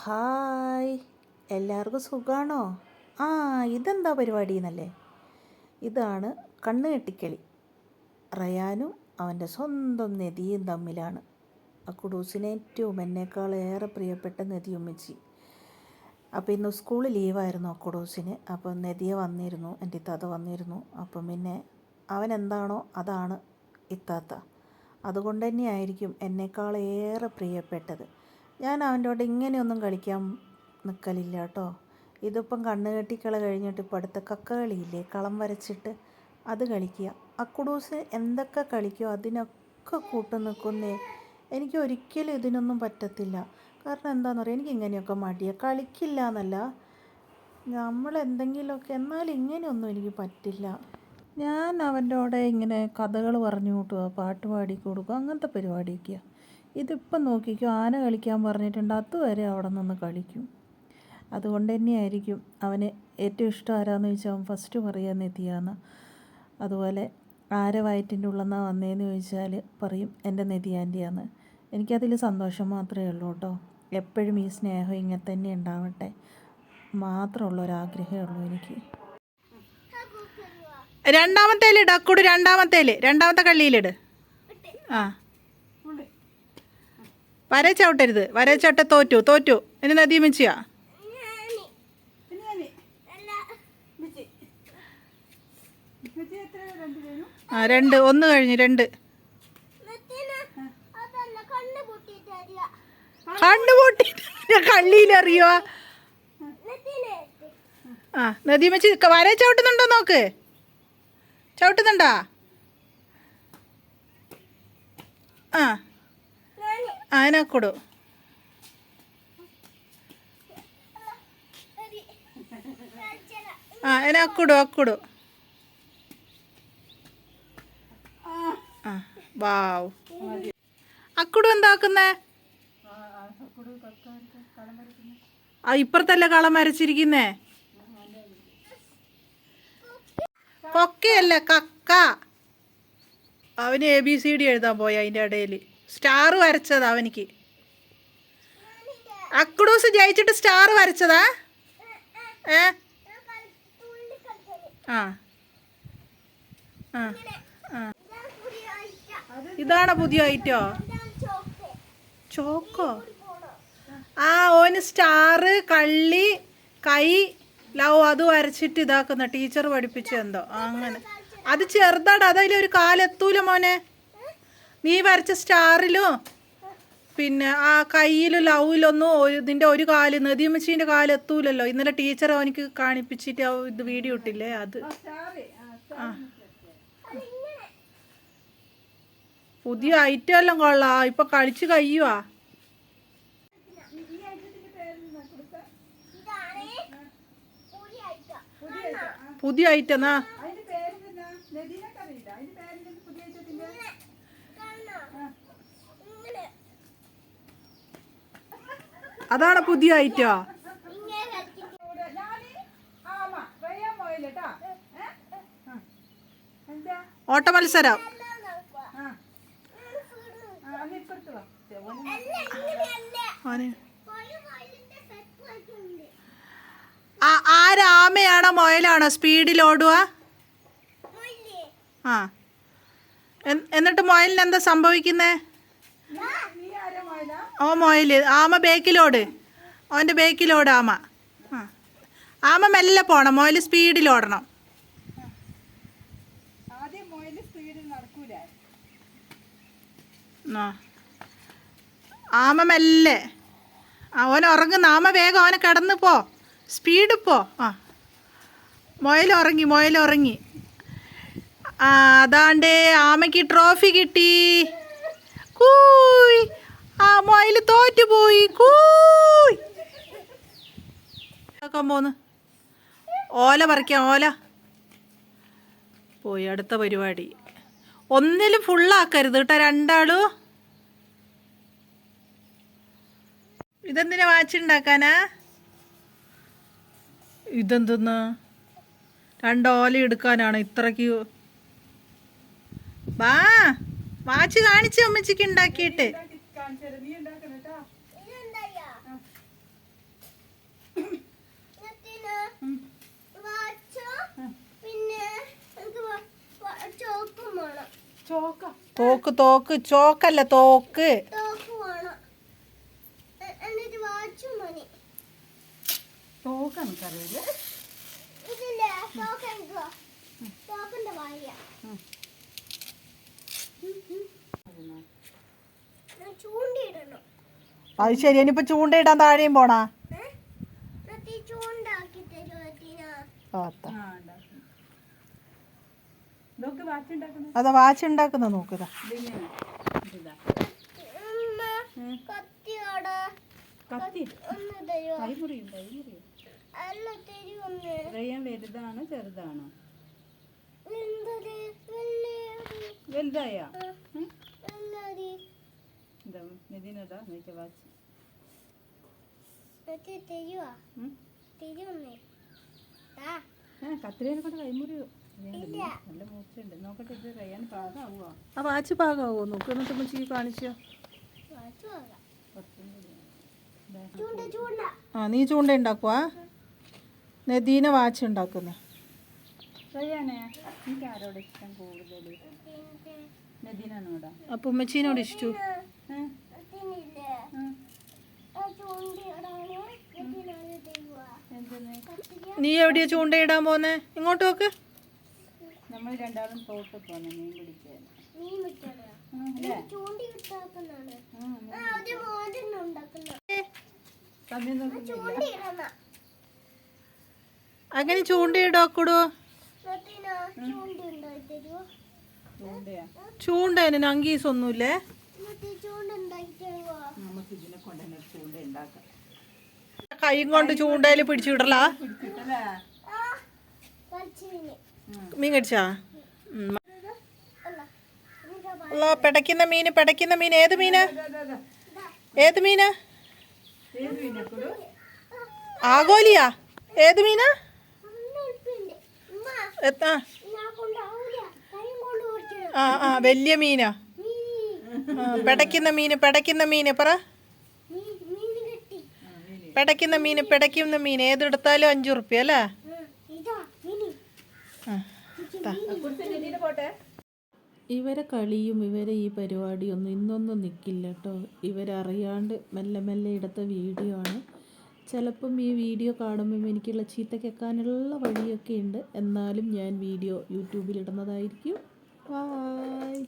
Hi, എല്ലാവർക്കും സുഖമാണോ? ആ, ഇതെന്താ പരിപാടി എന്നല്ലേ? ഇതാണ് കണ്ണ് കെട്ടിക്കളി. റയാനും അവൻ്റെ സ്വന്തം നദിയും തമ്മിലാണ്. അക്കുഡൂസിന് ഏറ്റവും എന്നേക്കാളേറെ പ്രിയപ്പെട്ട നദിയുമ്മച്ചി. അപ്പോൾ ഇന്ന് സ്കൂൾ ലീവായിരുന്നു അക്കുഡൂസിന്. അപ്പം നദിയെ വന്നിരുന്നു, എൻ്റെ ഇത്താത്ത വന്നിരുന്നു. അപ്പം പിന്നെ അവൻ എന്താണോ അതാണ് ഇത്താത്ത. അതുകൊണ്ട് തന്നെയായിരിക്കും എന്നേക്കാളേറെ പ്രിയപ്പെട്ടത്. ഞാൻ അവൻ്റെ കൂടെ ഇങ്ങനെയൊന്നും കളിക്കാൻ നിൽക്കലില്ല കേട്ടോ. ഇതിപ്പം കണ്ണുകെട്ടിക്കള കഴിഞ്ഞിട്ട് ഇപ്പം അടുത്ത കക്കകളിയില്ലേ, കളം വരച്ചിട്ട് അത് കളിക്കുക. അക്കുഡൂസ് എന്തൊക്കെ കളിക്കുമോ അതിനൊക്കെ കൂട്ടു നിൽക്കുന്നേ. എനിക്ക് ഒരിക്കലും ഇതിനൊന്നും പറ്റത്തില്ല. കാരണം എന്താണെന്ന് പറയുക, എനിക്ക് ഇങ്ങനെയൊക്കെ മടിയാണ്. കളിക്കില്ല എന്നല്ല, നമ്മളെന്തെങ്കിലുമൊക്കെ, എന്നാലും ഇങ്ങനെയൊന്നും എനിക്ക് പറ്റില്ല. ഞാൻ അവൻ്റെ കൂടെ ഇങ്ങനെ കഥകൾ പറഞ്ഞു കൂട്ടുക, പാട്ട് പാടി കൊടുക്കുക, അങ്ങനത്തെ പരിപാടിയൊക്കെയാണ്. ഇതിപ്പം നോക്കിക്കോ, ആന കളിക്കാൻ പറഞ്ഞിട്ടുണ്ട്, അതുവരെ അവിടെ നിന്ന് കളിക്കും. അതുകൊണ്ട് തന്നെയായിരിക്കും അവന് ഏറ്റവും ഇഷ്ടം ആരാന്ന് ചോദിച്ചാൽ അവൻ ഫസ്റ്റ് പറയുക നദിയാന്ന്. അതുപോലെ ആരെ വയറ്റിൻ്റെ ഉള്ളെന്നാണ് വന്നതെന്ന് ചോദിച്ചാൽ പറയും എൻ്റെ നദി ആൻറ്റിയാന്ന്. എനിക്കതിൽ സന്തോഷം മാത്രമേ ഉള്ളൂ കേട്ടോ. എപ്പോഴും ഈ സ്നേഹം ഇങ്ങനെ തന്നെ ഉണ്ടാവട്ടെ മാത്രമുള്ളൊരാഗ്രഹമേ ഉള്ളൂ എനിക്ക്. രണ്ടാമത്തേലിട് അക്കുട്, രണ്ടാമത്തെ കള്ളിയിലിട്. ആ, വരച്ചവിട്ടരുത്, വരച്ചവിട്ട തോറ്റു. ഇനി നദി മിച്ചിയാ. ആ, 2 1 കഴിഞ്ഞു 2. കണ്ണുപൊട്ടി കള്ളിയിലറിയോ? ആ, നദി മിച്ചി വര ചവിട്ടുന്നുണ്ടോ നോക്ക്. ചവിട്ടുന്നുണ്ടാ? ആ, അതിനക്കുടു. ആ, അക്കുടു. ആ, വാവ്. അക്കുടു എന്താക്കുന്നേ? ആ, ഇപ്പുറത്തല്ലേ കളം വരച്ചിരിക്കുന്നേ? കൊക്കയല്ല, കക്ക. അവന് ABCD എഴുതാൻ പോയി, അതിൻ്റെ ഇടയിൽ സ്റ്റാർ വരച്ചതാ അവനിക്ക്. അക്കുഡൂസ് ജയിച്ചിട്ട് സ്റ്റാർ വരച്ചതാ. ആ ആ ആ, ഇതാണ് പുതിയ ഐറ്റോ. ചോക്കോ? ആ, ഓന് സ്റ്റാർ, കള്ളി, കൈ, ലവ് അത് വരച്ചിട്ട് ഇതാക്കുന്ന ടീച്ചർ പഠിപ്പിച്ചു എന്തോ അങ്ങനെ. അത് ചെറുതാടാ, അതിലൊരു കാലെത്തൂല മോനെ. നീ വരച്ച സ്റ്റാറിലും പിന്നെ ആ കയ്യിലും ലവിലൊന്നും ഇതിൻ്റെ ഒരു കാല്, നദിയമ്മച്ചീൻ്റെ കാലെത്തൂലല്ലോ. ഇന്നലെ ടീച്ചർ അവനിക്ക് കാണിപ്പിച്ചിട്ട് ഇത് വീഡിയോ ഇട്ടില്ലേ അത്. ആ, പുതിയ ഐറ്റം എല്ലാം കൊള്ളാം. ഇപ്പൊ കളിച്ച് കഴിയുവാ. പുതിയ ഐറ്റം അതാണ് പുതിയ ഐറ്റോ. ഓട്ട മത്സരം. ആരാമയാണോ മുയലാണോ സ്പീഡിൽ ഓടുക? ആ, എന്നിട്ട് മുയലിന് എന്താ സംഭവിക്കുന്നേ? ഓ, മുയൽ. ആമ ബേക്കിലോട്, അവൻ്റെ ബേക്കിലോട് ആമ. ആ, ആമ മെല്ലെ പോണം, മുയൽ സ്പീഡിൽ ഓടണം. ആമ മെല്ലെ. അവൻ ഉറങ്ങുന്ന, ആമ വേഗം അവനെ കിടന്ന് പോ, സ്പീഡ് പോ. ആ, മുയൽ ഉറങ്ങി. ആ, അതാണ്ടേ ആമയ്ക്ക് ട്രോഫി കിട്ടി. കൂയ്. ആ, മുയൽ തോറ്റുപോയി. കൂയ്. പോന്ന് ഓല പറിക്കാം, ഓല പോയി. അടുത്ത പരിപാടി. ഒന്നിലും ഫുള്ളാക്കരുത് കേട്ടോ രണ്ടാളും. ഇതെന്തിനാ വാച്ചുണ്ടാക്കാനാ? ഇതെന്തെന്ന്? 2 ഓല എടുക്കാനാണ് ഇത്രയ്ക്ക്? വാ, വാച്ച് കാണിച്ചു അമ്മച്ചിക്ക് ഉണ്ടാക്കിയിട്ട്. തോക്ക് തോക്ക് ചോക്കല്ല തോക്ക്. തോക്ക് എനിക്കറിയില്ല. അത് ശരി. ഇനിയിപ്പോ ചൂണ്ടയിടാൻ താഴെയും പോണാ? അതാ വാച്ച് ഉണ്ടാക്കുന്ന നോക്കുക. വലുതാണോ ചെറുതാണോ? വലുതായ മെതിനതാ നോക്കിയ വാച്ച്. കത്തിരിനെ കൊണ്ട് കൈമുറിയോ? നല്ല മൂർച്ചയുണ്ട്. നോക്കട്ടെ, ഇത് കഴിയാൻ പാകാവോ? ആ വാച്ച് പാകാവോ നോക്ക്. എന്നിട്ട് മുച്ചിക്ക് കാണിച്ചോ. ആ നീ ചൂണ്ട ഉണ്ടാക്കുവാ? നദീന വാച്ച് ഉണ്ടാക്കുന്നേ. കഴിയാനേ എനിക്ക് ആരോട് ഇഷ്ടം കൂടുതൽ? നദീനോടാ. അപ്പൊ ഉമ്മച്ചീനോട് ഇഷ്ടു. നീ എവിടെയാ ചൂണ്ടയിടാൻ പോന്നെ? ഇങ്ങോട്ട് നോക്ക്. നമ്മൾ രണ്ടാളും തോട്ട് പോന്നെ മീൻ പിടിക്കാൻ. അങ്ങനെ ചൂണ്ടയിടാക്കൂടോ? ചൂണ്ടേന് നങ്കീസ് ഒന്നുമില്ലേ? നമുക്ക് ഇതിനെ കൊണ്ട് തന്നെ ചൂണ്ട ഉണ്ടാക്കാം. കൈയും കൊണ്ട് ചൂണ്ടയില് പിടിച്ചിടല. മീൻ കടിച്ചാ? പെടയ്ക്കുന്ന മീന് പെടയ്ക്കുന്ന മീൻ. ഏത് മീനാ? ഏത് മീനാ? ആഗോലിയാ? ഏത് മീനാ? ആ ആ വലിയ മീനാ. പെടയ്ക്കുന്ന മീന് പെടയ്ക്കുന്ന മീന് പറ. പെടയ്ക്കുന്ന മീന് പെടയ്ക്കുന്ന മീൻ ഏതെടുത്താലും 5 റുപ്യ അല്ലേ? ഇവരെ കളിയും ഇവരെ ഈ പരിപാടിയൊന്നും ഇന്നൊന്നും നിൽക്കില്ല കേട്ടോ. ഇവരറിയാണ്ട് മെല്ലെ മെല്ലെ എടുത്ത വീഡിയോ ആണ്. ചിലപ്പം ഈ വീഡിയോ കാണുമ്പം എനിക്കുള്ള ചീത്ത കേൾക്കാനുള്ള വഴിയൊക്കെ ഉണ്ട്. എന്നാലും ഞാൻ വീഡിയോ യൂട്യൂബിലിടുന്നതായിരിക്കും. ബായ്.